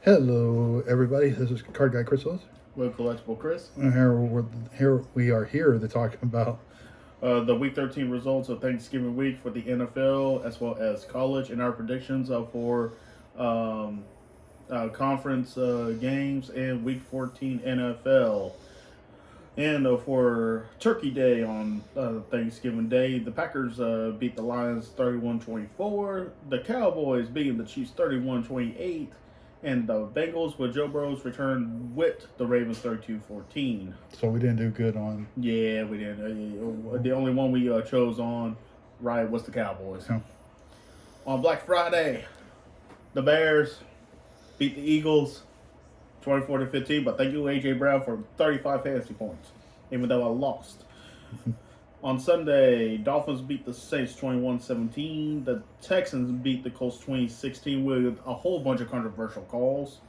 Hello, everybody. This is Card Guy Chris Willis. With Collectible Chris. And here we are here to talk about The Week 13 results of Thanksgiving week for the NFL as well as college and our predictions for um, conference games and Week 14 NFL. And for Turkey Day on Thanksgiving Day, the Packers beat the Lions 31-24. The Cowboys beating the Chiefs 31-28. And the Bengals with Joe Burrow's return with the Ravens 32-14. so we didn't do good on. Yeah, we didn't. The only one we chose on right was the Cowboys. Yeah. On Black Friday, the Bears beat the Eagles 24-15. But thank you, A.J. Brown, for 35 fantasy points, even though I lost. On Sunday, Dolphins beat the Saints 21-17. The Texans beat the Colts 20-16 with a whole bunch of controversial calls.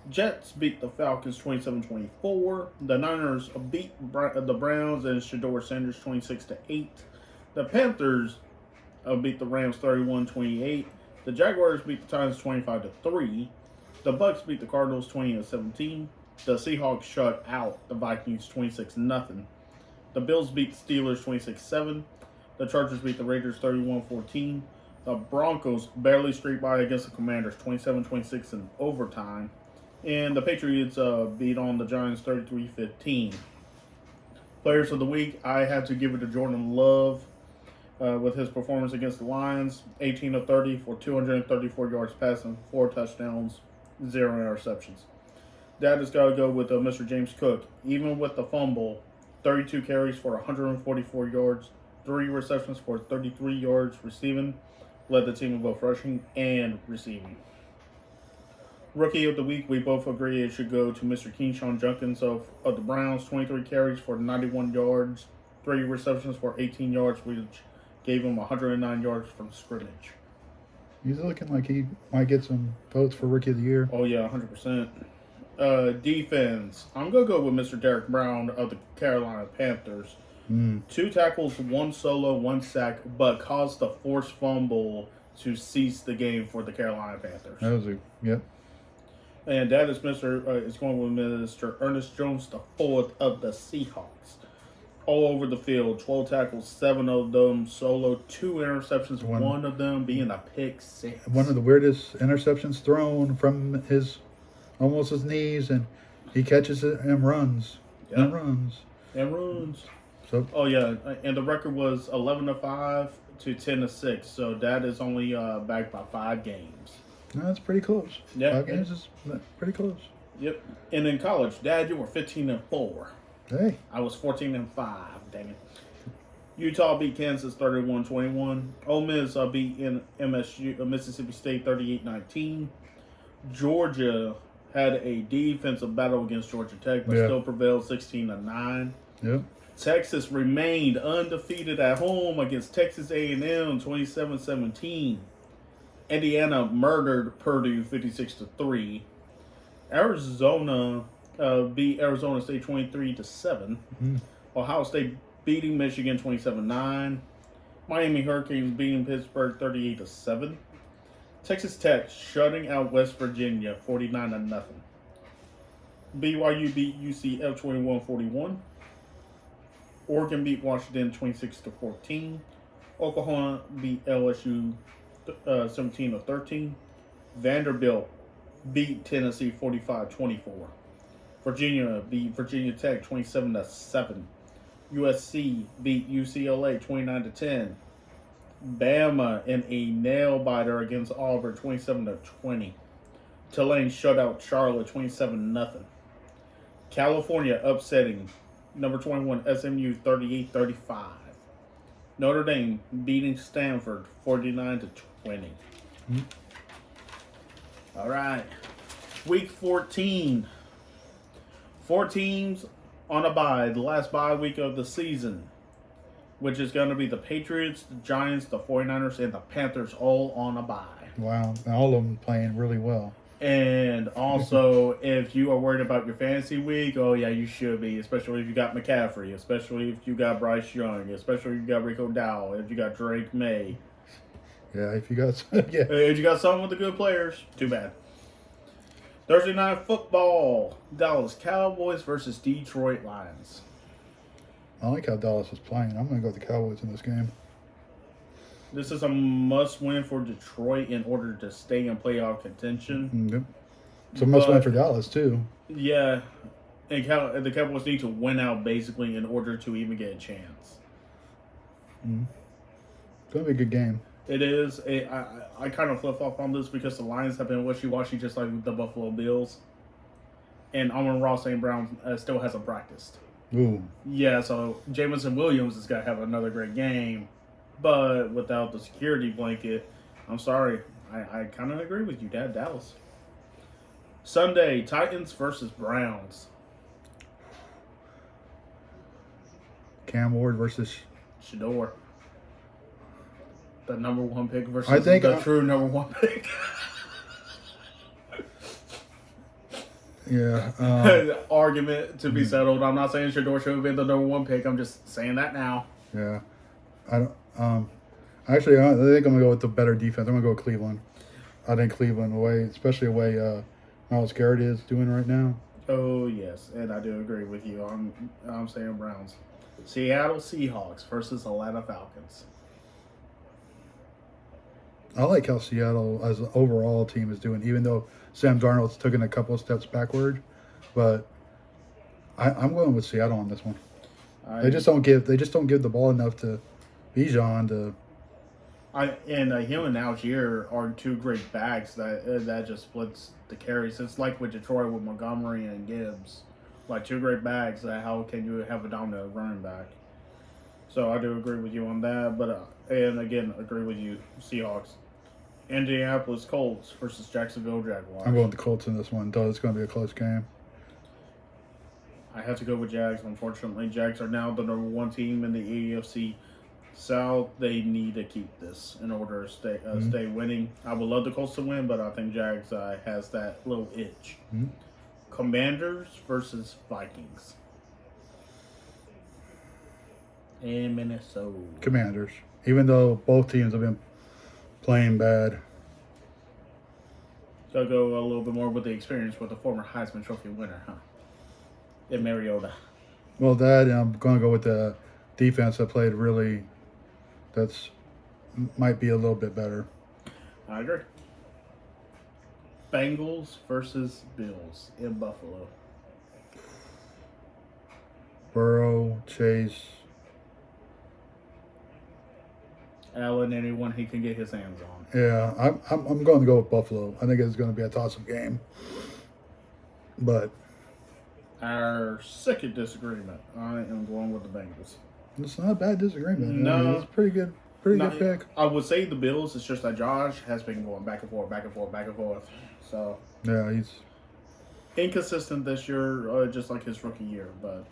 Jets beat the Falcons 27-24. The Niners beat the Browns and Shedeur Sanders 26-8. The Panthers beat the Rams 31-28. The Jaguars beat the Titans 25-3. The Bucks beat the Cardinals 20-17. The Seahawks shut out the Vikings 26-0. The Bills beat the Steelers 26-7. The Chargers beat the Raiders 31-14. The Broncos barely scraped by against the Commanders 27-26 in overtime. And the Patriots beat on the Giants 33-15. Players of the week, I had to give it to Jordan Love with his performance against the Lions. 18 of 30 for 234 yards passing, 4 touchdowns, 0 interceptions. That has got to go with Mr. James Cook. Even with the fumble, 32 carries for 144 yards, 3 receptions for 33 yards receiving, led the team in both rushing and receiving. Rookie of the week, we both agree it should go to Mr. Keyshawn Junkins of the Browns. 23 carries for 91 yards, 3 receptions for 18 yards, which gave him 109 yards from scrimmage. He's looking like he might get some votes for Rookie of the Year. Oh, yeah, 100%. Defense. I'm going to go with Mr. Derek Brown of the Carolina Panthers. 2 tackles, 1 solo, 1 sack, but caused the forced fumble to cease the game for the Carolina Panthers. That was yep. And that is is going with Mr. Ernest Jones, the fourth of the Seahawks. All over the field, 12 tackles, 7 of them solo, 2 interceptions, one of them being a pick 6. One of the weirdest interceptions thrown from almost his knees, and he catches it and runs. Yep. And runs. So, oh yeah, and the record was 11-5 to 10-6. So that is only backed by 5 games. No, that's pretty close. Yeah, 5 games is pretty close. Yep. And in college, Dad, you were 15-4. Hey, I was 14-5. Dang it. Utah beat Kansas 31-21. Ole Miss beat Mississippi State 38-19. Georgia had a defensive battle against Georgia Tech, but still prevailed 16-9. Yep. Texas remained undefeated at home against Texas A&M 27-17. Indiana murdered Purdue 56-3. Arizona beat Arizona State 23-7. Ohio State beating Michigan 27-9. Miami Hurricanes beating Pittsburgh 38-7. Texas Tech shutting out West Virginia 49-0. BYU beat UCF 21-41. Oregon beat Washington 26-14. Oklahoma beat LSU 17-13. Vanderbilt beat Tennessee 45-24. Virginia beat Virginia Tech 27-7. USC beat UCLA 29-10. Bama in a nail-biter against Auburn 27-20. Tulane shut out Charlotte 27-0. California upsetting number 21 SMU 38-35. Notre Dame beating Stanford 49-20. All right. Week 14. 4 teams on a bye, the last bye week of the season, which is going to be the Patriots, the Giants, the 49ers, and the Panthers all on a bye. Wow. All of them playing really well. And also, if you are worried about your fantasy week, oh yeah, you should be, especially if you got McCaffrey, especially if you got Bryce Young, especially if you got Rico Dowell, if you got Drake May. Yeah, if you got If you got someone with the good players, too bad. Thursday night football. Dallas Cowboys versus Detroit Lions. I like how Dallas is playing. I'm going to go with the Cowboys in this game. This is a must-win for Detroit in order to stay in playoff contention. Yep. It's a must-win But- for Dallas, too. Yeah, and the Cowboys need to win out basically in order to even get a chance. It's going to be a good game. It is. I kind of flip-flop on this because the Lions have been wishy-washy just like the Buffalo Bills. And Amon-Ra St. Brown still hasn't practiced. Ooh. Yeah, so Jameson Williams is going to have another great game. But without the security blanket, I'm sorry. I kind of agree with you, Dad. Dallas. Sunday, Titans versus Browns. Cam Ward versus... Shador. The number one pick versus I think the true number one pick. Yeah. Argument to be settled. I'm not saying Shador should have been the number one pick. I'm just saying that now. Yeah. I don't... Actually, I think I'm going to go with the better defense. I'm going to go with Cleveland. I think Cleveland, especially the way Myles Garrett is doing right now. Oh, yes. And I do agree with you. I'm saying Browns. Seattle Seahawks versus Atlanta Falcons. I like how Seattle as an overall team is doing, even though Sam Darnold's taken a couple of steps backward. But I'm going with Seattle on this one. They just don't give the ball enough to Bijan to. And him and Algier are two great backs that just splits the carries. It's like with Detroit with Montgomery and Gibbs, like two great backs. How can you have a dominant running back? So I do agree with you on that. But and again, agree with you, Seahawks. Indianapolis Colts versus Jacksonville Jaguars. I'm going with the Colts in this one. Though it's going to be a close game. I have to go with Jags. Unfortunately, Jags are now the number one team in the AFC South. They need to keep this in order to stay winning. I would love the Colts to win, but I think Jags has that little itch. Mm-hmm. Commanders versus Vikings. In Minnesota. Commanders. Even though both teams have been playing bad. Gotta go a little bit more with the experience with the former Heisman Trophy winner, huh? In Mariota. Well, that and I'm going to go with the defense that played really. Might be a little bit better. I agree. Bengals versus Bills in Buffalo. Burrow, Chase. Allen, anyone he can get his hands on. Yeah, I'm going to go with Buffalo. I think it's going to be a toss-up game. But Our second disagreement. I am going with the Bengals. it's not a bad disagreement. No. It's pretty good. Pretty Not- good pick. I would say the Bills. It's just that Josh has been going back and forth, back and forth, back and forth. So Yeah, he's inconsistent this year, just like his rookie year. But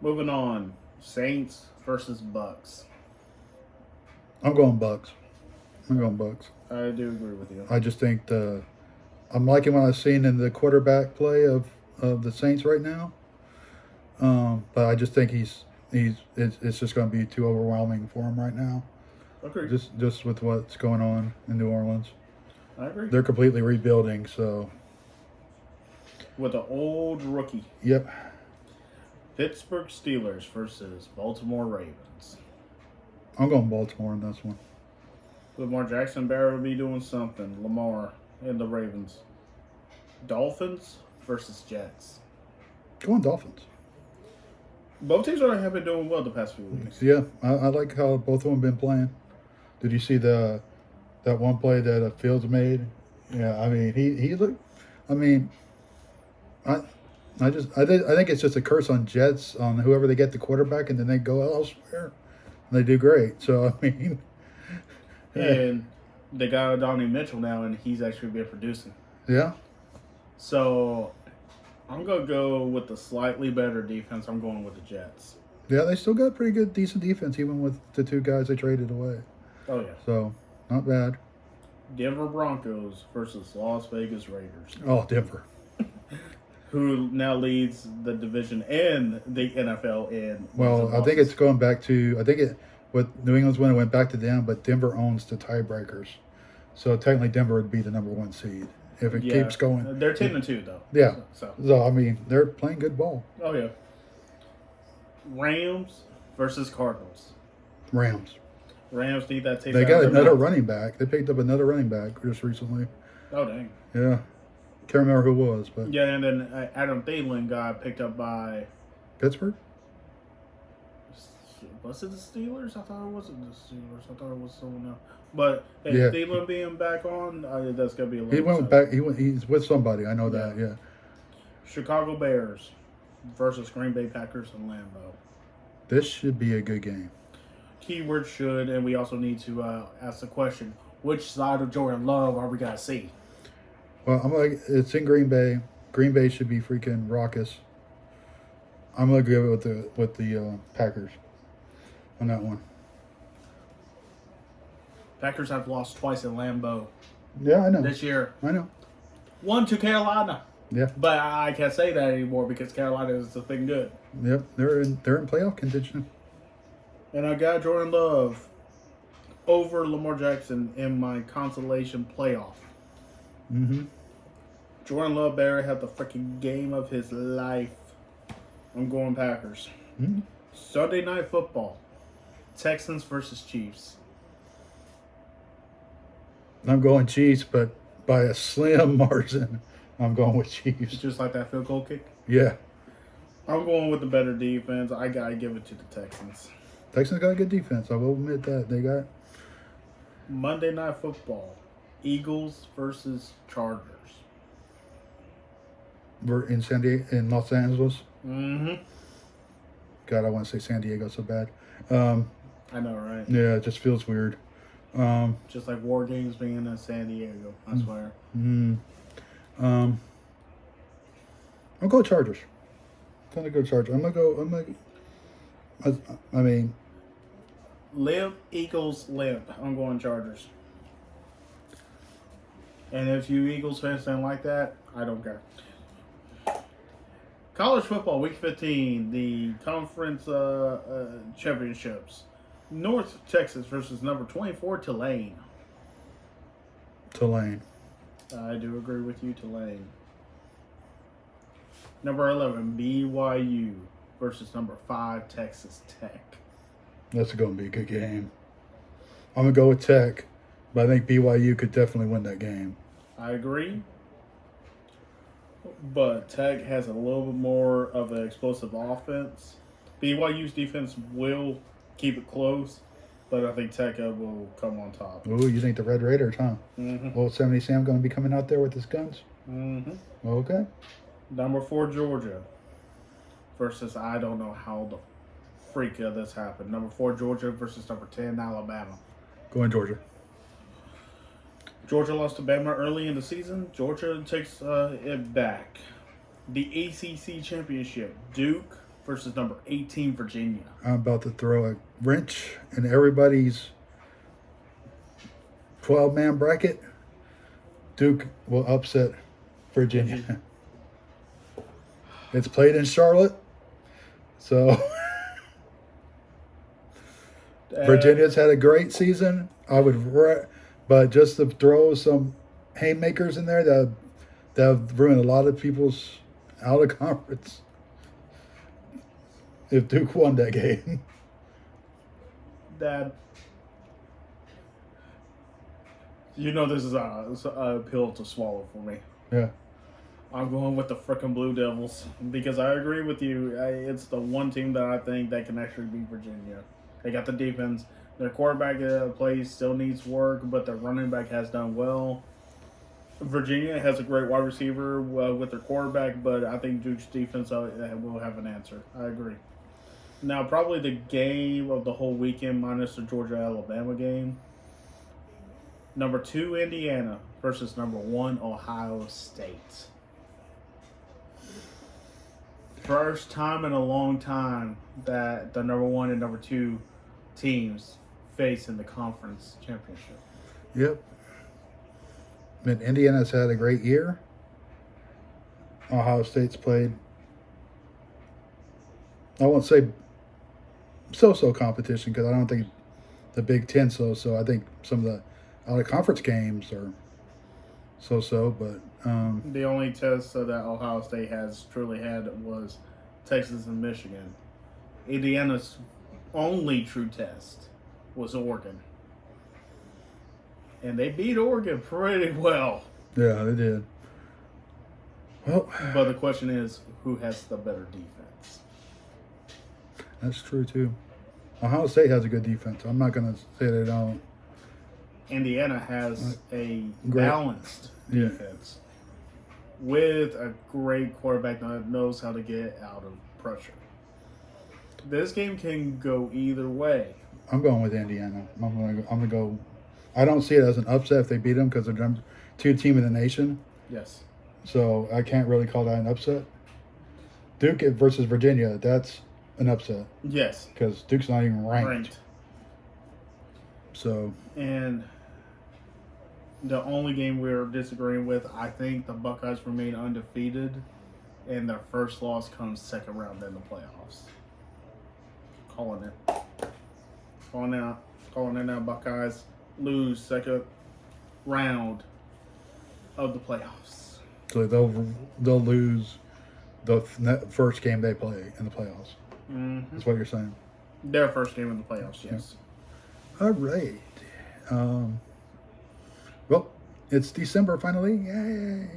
moving on, Saints versus Bucks. I'm going Bucks. I'm going Bucks. I do agree with you. I just think I'm liking what I've seen in the quarterback play of the Saints right now. But I just think it's just going to be too overwhelming for him right now. Agree. Just with what's going on in New Orleans. I agree. They're completely rebuilding, so With an old rookie, yep. Pittsburgh Steelers versus Baltimore Ravens. I'm going Baltimore in this one. Lamar Jackson better be doing something. Lamar and the Ravens. Dolphins versus Jets. Going Dolphins. Both teams have been doing well the past few weeks. Yeah, I like how both of them been playing. Did you see that one play that Fields made? Yeah, I mean he looked. I mean, I think it's just a curse on Jets on whoever they get the quarterback and then they go elsewhere. And they do great. So I mean, And they got Donnie Mitchell now, and he's actually been producing. yeah. So I'm going to go with the slightly better defense. I'm going with the Jets. Yeah, they still got pretty good, decent defense, even with the two guys they traded away. Oh, yeah. So, not bad. Denver Broncos versus Las Vegas Raiders, Oh, Denver. who now leads the division and the NFL in. Well, I think it's going back to, with New England's when it went back to them, but Denver owns the tiebreakers. So technically, Denver would be the number 1 seed if it Yeah. keeps going. They're 10-2 though. Yeah. So. So I mean, they're playing good ball. Oh yeah. Rams versus Cardinals. Rams. Rams need that tape. They out got of their another mouth. running back. They picked up another running back just recently. Oh dang. Yeah. Can't remember who it was, but Yeah, and then Adam Thielen got picked up by. Pittsburgh. Was it the Steelers? I thought it wasn't the Steelers. I thought it was someone else. But hey, Yeah. Thielen being back on, that's gonna be a little. He went exciting. back. He's with somebody. I know that. Yeah. Chicago Bears versus Green Bay Packers in Lambeau. This should be a good game. Keyword should, and we also need to ask the question: which side of Jordan Love are we gonna see? Well, I'm like, it's in Green Bay. Green Bay should be freaking raucous. I'm gonna go with the Packers on that one. Packers have lost twice in Lambeau Yeah, I know. this year. I know. One to Carolina. Yeah. But I can't say that anymore because Carolina is the thing good. Yep. They're in playoff contention. And I got Jordan Love over Lamar Jackson in my consolation playoff. Mm-hmm. Jordan Love better have the freaking game of his life. I'm going Packers. Mm-hmm. Sunday Night Football. Texans versus Chiefs. I'm going Chiefs, but by a slim margin. I'm going with Chiefs. Just like that field goal kick. Yeah. I'm going with the better defense. I gotta give it to the Texans. Texans got a good defense. I will admit that. They got Monday Night Football. Eagles versus Chargers. we're in in Los Angeles. Mm-hmm. God, I want to say San Diego so bad. I know, right? Yeah, it just feels weird. Just like War Games being in San Diego, I swear. I'm gonna go Chargers. I'm gonna go Chargers. I mean, Limp, Eagles, limp. I'm going Chargers. And if you Eagles fans don't like that, I don't care. College football, week 15, the conference championships. North Texas versus number 24, Tulane. Tulane. I do agree with you, Tulane. Number 11, BYU versus number 5, Texas Tech. That's gonna be a good game. I'm gonna go with Tech, but I think BYU could definitely win that game. I agree. But Tech has a little bit more of an explosive offense. BYU's defense will keep it close, but I think Tech will come on top. Ooh, you think the Red Raiders, huh? Mm-hmm. Old 70 Sam gonna be coming out there with his guns? Mm-hmm. Okay. Number 4, Georgia versus I don't know how the freak this happened. Number 4, Georgia versus number 10, Alabama. Going Georgia. Georgia lost to Bama early in the season. Georgia takes it back. The ACC Championship, Duke versus number 18, Virginia. I'm about to throw a wrench in everybody's 12-man bracket. Duke will upset Virginia. It's played in Charlotte, so Virginia's had a great season. But just to throw some haymakers in there that have ruined a lot of people's out of conference. If Duke won that game, Dad, you know this is a pill to swallow for me. yeah. I'm going with the frickin' Blue Devils because I agree with you. It's the one team that I think that can actually beat Virginia. They got the defense. Their quarterback play still needs work, but their running back has done well. Virginia has a great wide receiver with their quarterback, but I think Duke's defense will have an answer. I agree. Now, probably the game of the whole weekend minus the Georgia-Alabama game. Number 2, Indiana versus number 1, Ohio State. First time in a long time that the number 1 and number 2 teams face in the conference championship. Yep. And Indiana's had a great year. Ohio State's played, I won't say so-so competition because I don't think the Big Ten so. I think some of the out of conference games are so. But The only test that Ohio State has truly had was Texas and Michigan. Indiana's only true test was Oregon. And they beat Oregon pretty well. yeah, they did. Well, But the question is, who has the better defense? that's true too. Ohio State has a good defense. I'm not gonna say they don't. Indiana has a Great. balanced Yeah. defense with a great quarterback that knows how to get out of pressure. This game can go either way. I'm going with Indiana. I'm gonna go. I don't see it as an upset if they beat them because they're number 2 team in the nation. Yes. So I can't really call that an upset. Duke versus Virginia, that's an upset Yes. because Duke's not even ranked. Ranked. So And the only game we're disagreeing with, I think the Buckeyes remain undefeated, and their first loss comes second round in the playoffs. Calling it. Calling it now. Buckeyes lose second round of the playoffs. so they'll lose the first game they play in the playoffs. Mm-hmm. That's what you're saying. Their first game in the playoffs, yes. All right. Well, it's December finally. Yay!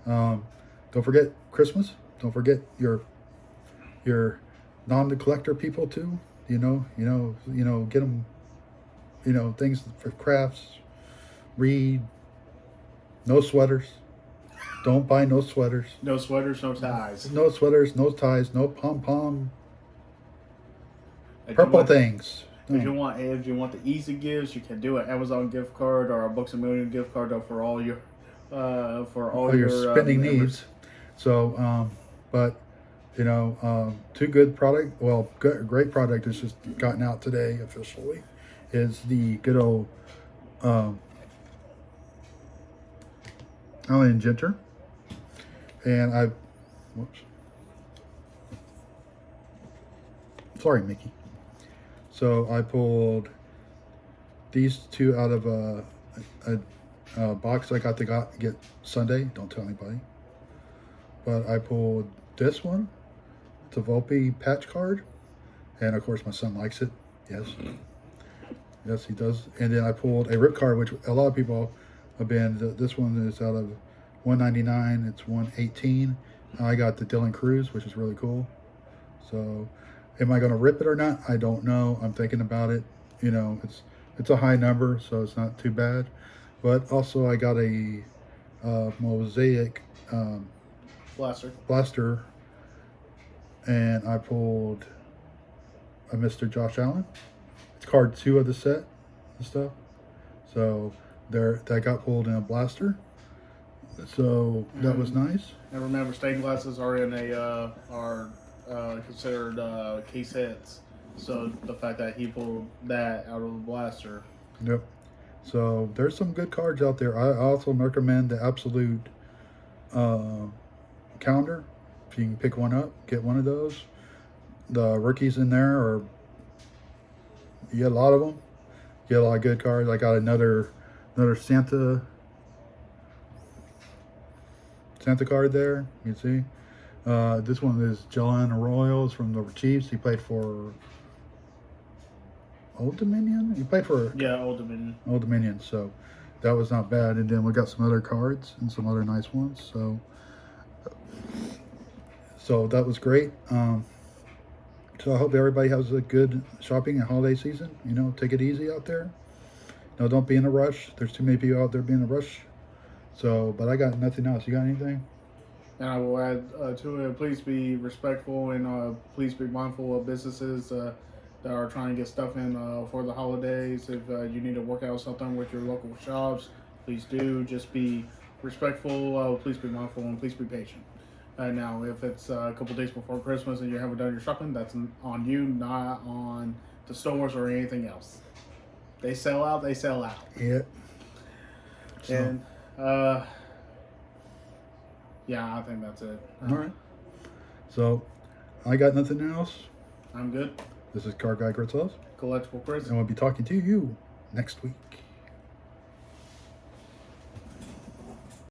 Don't forget Christmas. Don't forget your non-collector people too. You know, get them. You know, things for crafts. Read. No sweaters. Don't buy no sweaters. No sweaters, no ties. No sweaters. No ties. No pom-pom. If you Purple want- things. If you want the easy gifts, you can do an Amazon gift card or a Books A Million gift card for all your all your spending members. needs. So, but you know, two good product. Well, great product has just gotten out today officially. Is the good old Allen Ginter, and whoops, sorry, Mickey. So I pulled these two out of a box I got to get Sunday. Don't tell anybody. But I pulled this one. It's a Volpe patch card. And of course my son likes it. Yes. Yes, he does. And then I pulled a rip card, which a lot of people have been. This one is out of $199. It's $118. I got the Dylan Cruz, which is really cool. So am I going to rip it or not? I don't know. I'm thinking about it. You know, it's a high number, so it's not too bad. But also I got a Mosaic blaster, and I pulled a Mr. Josh Allen. It's card 2 of the set and stuff. So that got pulled in a blaster. So that was nice. And remember, stained glasses are in considered case hits. So the fact that he pulled that out of the blaster. Yep. So there's some good cards out there. I also recommend the Absolute calendar. If you can pick one up, get one of those. The rookies in there are, you get a lot of them. You get a lot of good cards. I got another Santa card there. You see. This one is Jalen Royals from the Chiefs. He played for Old Dominion. He played for Old Dominion. Old Dominion. So that was not bad. And then we got some other cards and some other nice ones. So that was great. So I hope everybody has a good shopping and holiday season. You know, take it easy out there. No, don't be in a rush. There's too many people out there being in a rush. So, but I got nothing else. You got anything? And I will add to it, please be respectful and please be mindful of businesses that are trying to get stuff in for the holidays. If you need to work out something with your local shops, please do. Just be respectful, please be mindful, and please be patient. Now, if it's a couple days before Christmas and you haven't done your shopping, that's on you, not on the stores or anything else. They sell out, they sell out. Yeah. So, And, yeah, I think that's it. all right. So, I got nothing else. I'm good. This is Card Guy Gritzels, Collectible Chris. and we'll be talking to you next week.